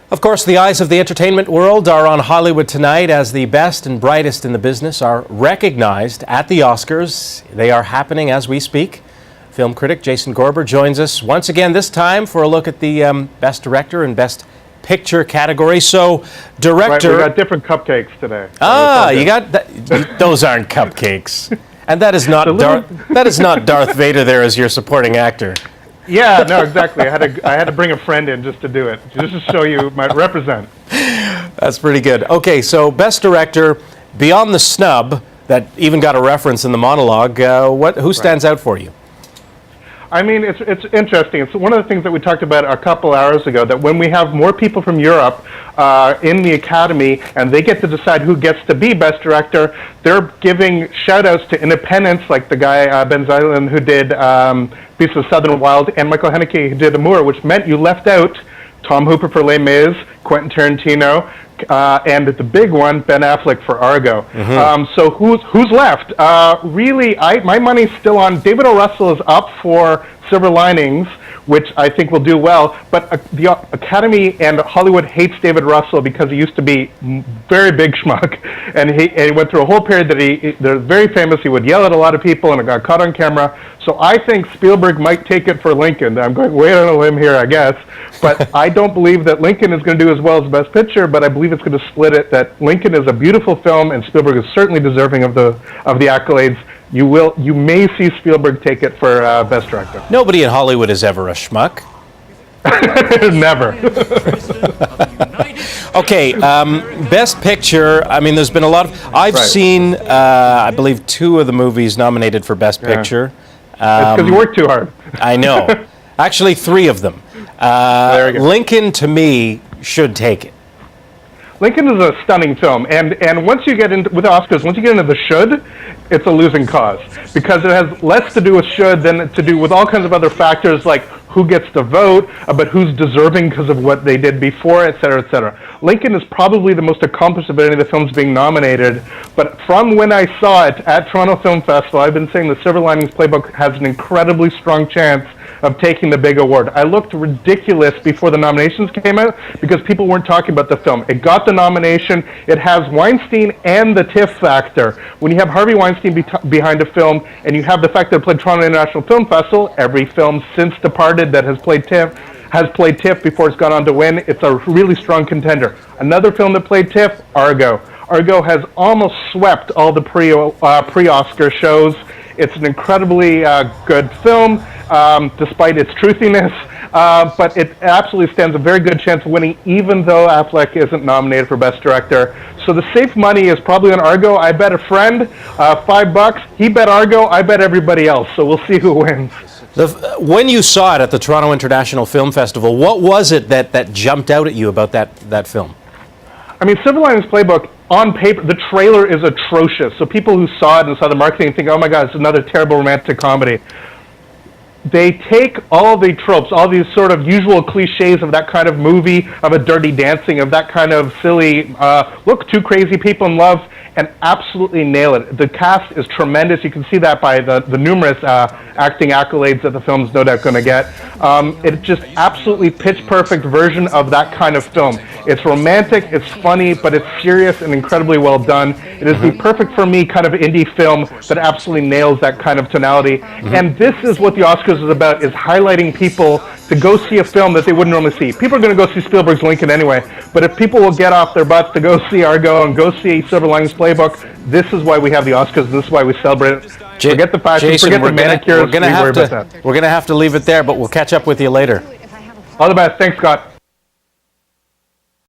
Of course, the eyes of the entertainment world are on Hollywood tonight as the best and brightest in the business are recognized at the Oscars. They are happening as we speak. Film critic Jason Gorber joins us once again, this time for a look at the Best Director and Best Picture category. So, director... Right, we got different cupcakes today. You got that. Those aren't cupcakes. And that is not Darth Vader there as your supporting actor. Yeah, no, exactly. I had to bring a friend in just to do it, just to show you my represent. That's pretty good. Okay, so Best Director, beyond the snub that even got a reference in the monologue, who stands out for you? I mean, it's interesting. It's one of the things that we talked about a couple hours ago, that when we have more people from Europe in the Academy and they get to decide who gets to be Best Director, they're giving shout-outs to independents like the guy, Ben Zeilen, who did Beasts of Southern Wild, and Michael Haneke, who did Amour, which meant you left out Tom Hooper for Les Mis, Quentin Tarantino, and the big one, Ben Affleck for Argo. So who's left? Really, my money's still on David O. Russell is up for Silver Linings, which I think will do well. But the Academy and Hollywood hates David Russell because he used to be very big schmuck, and he went through a whole period that they're very famous. He would yell at a lot of people, and it got caught on camera. So I think Spielberg might take it for Lincoln. I'm going way on a limb here, I guess. But I don't believe that Lincoln is going to do as well as Best Picture, but I believe it's going to split it, that Lincoln is a beautiful film, and Spielberg is certainly deserving of the accolades. You may see Spielberg take it for Best Director. Nobody in Hollywood is ever a schmuck. Never. Okay, Best Picture, I mean, there's been a lot of... I've seen, I believe, 2 of the movies nominated for Best Picture. It's because you work too hard. I know. Actually, 3 of them. Lincoln, to me, should take it. Lincoln is a stunning film, and once you get into with Oscars, once you get into the should, it's a losing cause, because it has less to do with should than to do with all kinds of other factors like who gets to vote, but who's deserving because of what they did before, et cetera, et cetera. Lincoln is probably the most accomplished of any of the films being nominated, but from when I saw it at Toronto Film Festival, I've been saying the Silver Linings Playbook has an incredibly strong chance of taking the big award. I looked ridiculous before the nominations came out because people weren't talking about the film. It got the nomination. It has Weinstein and the TIFF factor. When you have Harvey Weinstein behind a film and you have the fact that it played Toronto International Film Festival, every film since Departed that has played TIFF before it's gone on to win, it's a really strong contender. Another film that played TIFF, Argo. Argo has almost swept all the pre-Oscar shows. It's an incredibly good film, despite its truthiness, but it absolutely stands a very good chance of winning, even though Affleck isn't nominated for Best Director. So the safe money is probably on Argo. I bet a friend, $5. He bet Argo. I bet everybody else. So we'll see who wins. When you saw it at the Toronto International Film Festival, what was it that jumped out at you about that film? I mean, Silver Linings Playbook, on paper, the trailer is atrocious. So people who saw it and saw the marketing think, oh my God, it's another terrible romantic comedy. They take all the tropes, all these sort of usual cliches of that kind of movie, of a Dirty Dancing, of that kind of silly, look, 2 crazy people in love, and absolutely nail it. The cast is tremendous. You can see that by the numerous acting accolades that the film's no doubt going to get. It's just absolutely pitch-perfect version of that kind of film. It's romantic, it's funny, but it's serious and incredibly well done. It is the perfect, for me, kind of indie film that absolutely nails that kind of tonality. And this is what the Oscars is about, is highlighting people to go see a film that they wouldn't normally see. People are going to go see Spielberg's Lincoln anyway, but if people will get off their butts to go see Argo and go see Silver Linings Playbook, this is why we have the Oscars, and this is why we celebrate it. Forget the fashion, Jason, forget the manicures, we're going to have to leave it there, but we'll catch up with you later. All the best. Thanks, Scott.